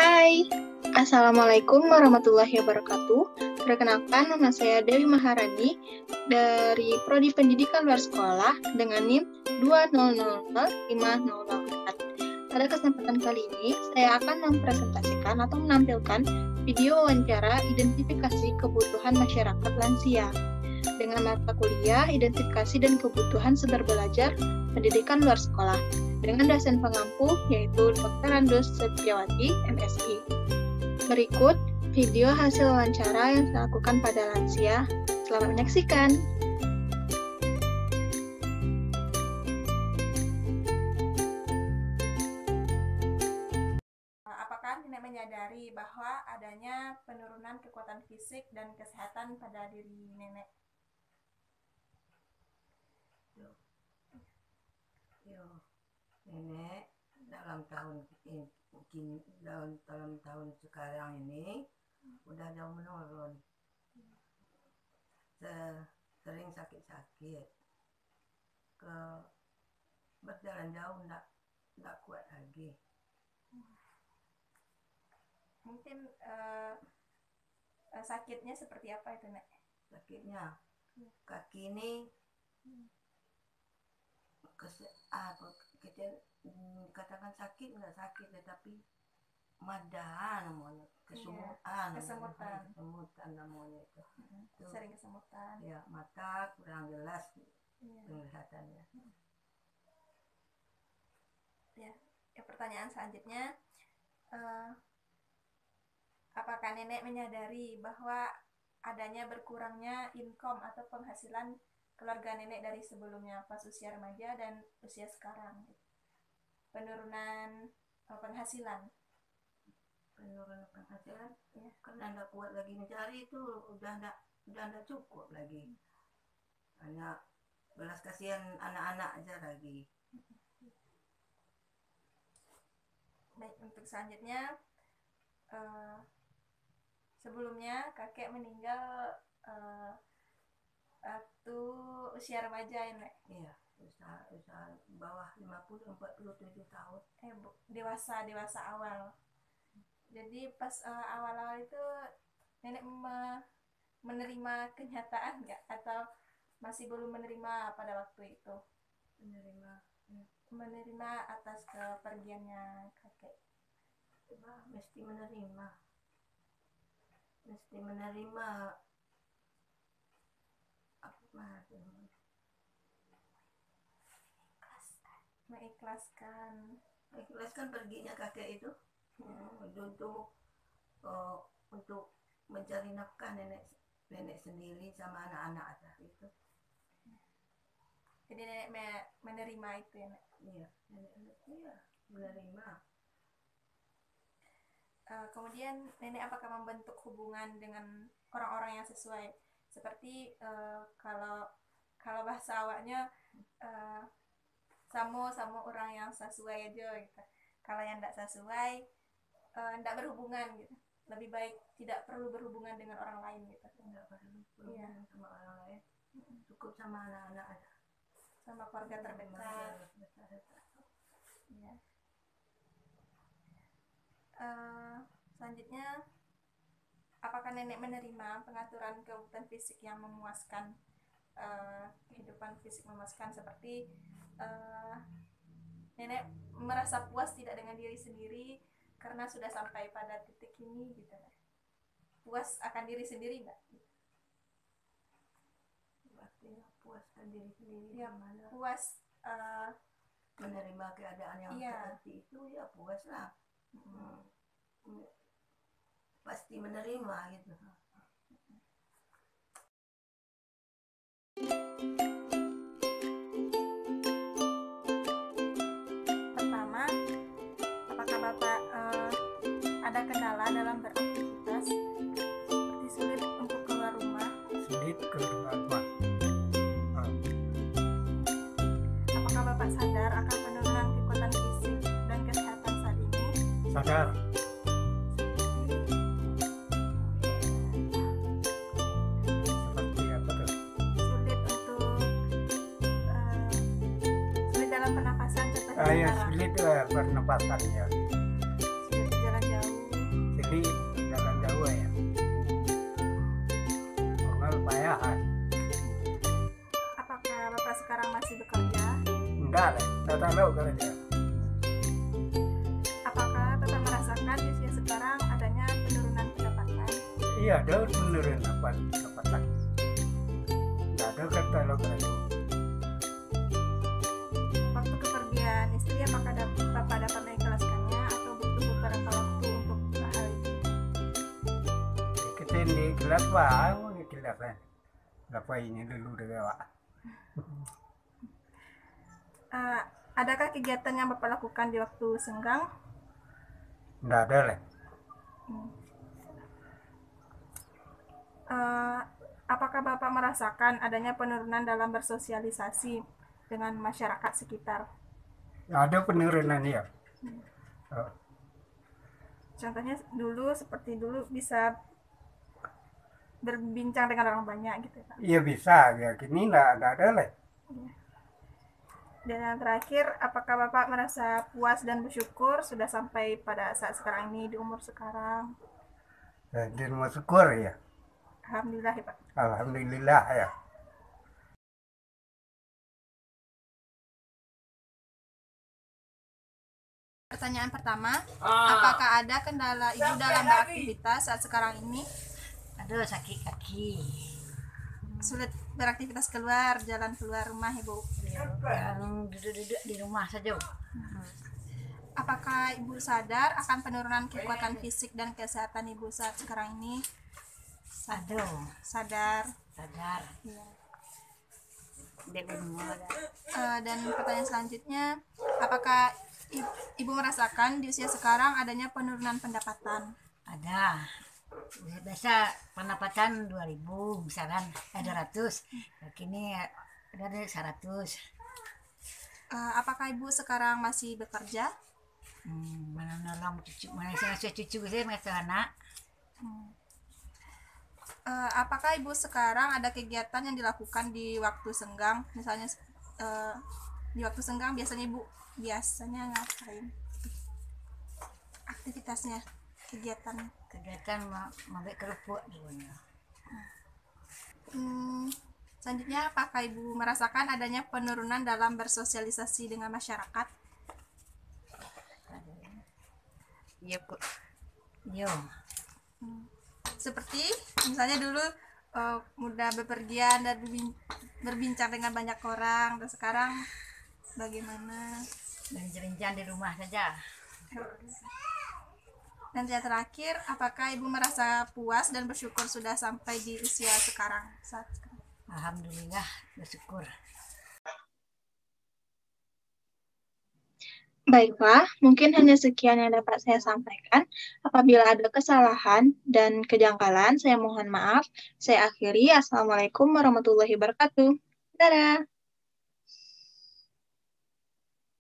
Hai, Assalamualaikum warahmatullahi wabarakatuh. Perkenalkan, nama saya Dewi Maharani dari Prodi Pendidikan Luar Sekolah dengan NIM 2000504. Pada kesempatan kali ini, saya akan mempresentasikan atau menampilkan video wawancara identifikasi kebutuhan masyarakat lansia dengan mata kuliah Identifikasi dan Kebutuhan Sumber Belajar Pendidikan Luar Sekolah dengan dosen pengampu yaitu Dr. Randus Septiawati, MSI. Berikut video hasil wawancara yang saya lakukan pada lansia. Selamat menyaksikan. Apakah nenek menyadari bahwa adanya penurunan kekuatan fisik dan kesehatan pada diri nenek? Nenek dalam tahun sekarang ini udah jauh menurun. Sering sakit-sakit, berjalan jauh nggak kuat lagi. Mungkin sakitnya seperti apa itu, Nek? Sakitnya kaki ini katakan sakit nggak sakit, tetapi madah namanya, kesemutan namanya itu. Sering kesemutan. Ya, mata kurang jelas penglihatannya. Ya, pertanyaan selanjutnya, apakah nenek menyadari bahwa adanya berkurangnya income atau penghasilan keluarga nenek dari sebelumnya pas usia remaja dan usia sekarang? Penurunan penghasilan ya, karena nggak kuat lagi mencari, itu udah nggak cukup lagi, hanya belas kasihan anak-anak aja lagi. Baik, untuk selanjutnya, sebelumnya kakek meninggal waktu usia remaja ya, Nek? Iya, usaha bawah 47 tahun. Dewasa awal. Jadi pas awal-awal itu nenek menerima kenyataan nggak, atau masih belum menerima pada waktu itu? Menerima atas kepergiannya kakek. Mesti menerima mengikhlaskan perginya kakek itu. Untuk mencari nafkah nenek sendiri sama anak-anak aja itu. Jadi nenek menerima itu ya, Nek? Iya, menerima. Kemudian nenek apakah membentuk hubungan dengan orang-orang yang sesuai? Seperti kalau bahasa awaknya sama orang yang sesuai aja gitu. Kalau yang tidak sesuai, tidak berhubungan gitu. Lebih baik tidak perlu berhubungan dengan orang lain gitu. Tidak perlu berhubungan sama orang lain, cukup sama anak-anak aja, sama keluarga terdekat. Ya. Selanjutnya, apakah nenek menerima pengaturan kebutuhan fisik yang memuaskan, kehidupan fisik memuaskan, seperti nenek merasa puas tidak dengan diri sendiri karena sudah sampai pada titik ini gitu? Puas akan diri sendiri nggak? Artinya puaskan diri sendiri ya, gimana? Puas menerima keadaan yang seperti itu, ya puas lah. Pasti menerima gitu. Pertama, apakah Bapak ada kendala dalam beraktivitas, seperti sulit untuk keluar rumah? Apakah Bapak sadar akan penurunan kekuatan fisik dan kesehatan saat ini? Sadar. Seperti apa tuh? Sulit dalam pernapasan, contohnya Ya, sulit pernapasan ya. sulit jalan jauh. Enggak lah, tak tahu kalau dia. Apakah Bapak merasakan di usia sekarang adanya penurunan pendapatan? Iya, ada menurun pendapatan. Enggak ada kata lo kalau itu. Waktu kepergian istri, apakah Bapak dapat mengikhlaskannya atau butuh beberapa waktu untuk hal ini? Kita ini gelas bang, gelas kan. Berapa ini dulu deh Pak. Adakah kegiatan yang Bapak lakukan di waktu senggang? Enggak ada lah. Apakah Bapak merasakan adanya penurunan dalam bersosialisasi dengan masyarakat sekitar? Ada penurunan ya. Oh. Contohnya seperti dulu bisa berbincang dengan orang banyak gitu Pak. Iya bisa, ya kini enggak ada lah. Dan yang terakhir, apakah Bapak merasa puas dan bersyukur sudah sampai pada saat sekarang ini, di umur sekarang? Di rumah syukur ya. Alhamdulillah ya Pak. Alhamdulillah ya. Pertanyaan pertama, apakah ada kendala Ibu dalam beraktivitas saat sekarang ini? Aduh, sakit kaki. Sulit beraktivitas keluar, jalan keluar rumah Ibu? Yang duduk-duduk di rumah saja. Apakah Ibu sadar akan penurunan kekuatan fisik dan kesehatan Ibu saat sekarang ini? Aduh, Sadar. sadar. Ya. Dia umur. Dan pertanyaan selanjutnya, apakah Ibu merasakan di usia sekarang adanya penurunan pendapatan? Ada. Biasa pendapatan 2.000 misalkan 200. Kini ada 100. Apakah Ibu sekarang masih bekerja? Mana nolong cucu, mana ngasuh cucu saya ngasuh anak. Apakah Ibu sekarang ada kegiatan yang dilakukan di waktu senggang? Misalnya di waktu senggang biasanya Ibu ngapain? Aktivitasnya, kegiatannya? Kegiatan mau kerupuk dulunya. Selanjutnya, apakah Ibu merasakan adanya penurunan dalam bersosialisasi dengan masyarakat? Iya kok. Yo. Seperti misalnya dulu mudah bepergian dan berbincang dengan banyak orang, dan sekarang bagaimana? Berjalan-jalan di rumah saja. Dan yang terakhir, apakah Ibu merasa puas dan bersyukur sudah sampai di usia sekarang? Saat sekarang? Alhamdulillah, bersyukur. Baiklah, mungkin hanya sekian yang dapat saya sampaikan. Apabila ada kesalahan dan kejanggalan, saya mohon maaf. Saya akhiri. Assalamualaikum warahmatullahi wabarakatuh. Dadah.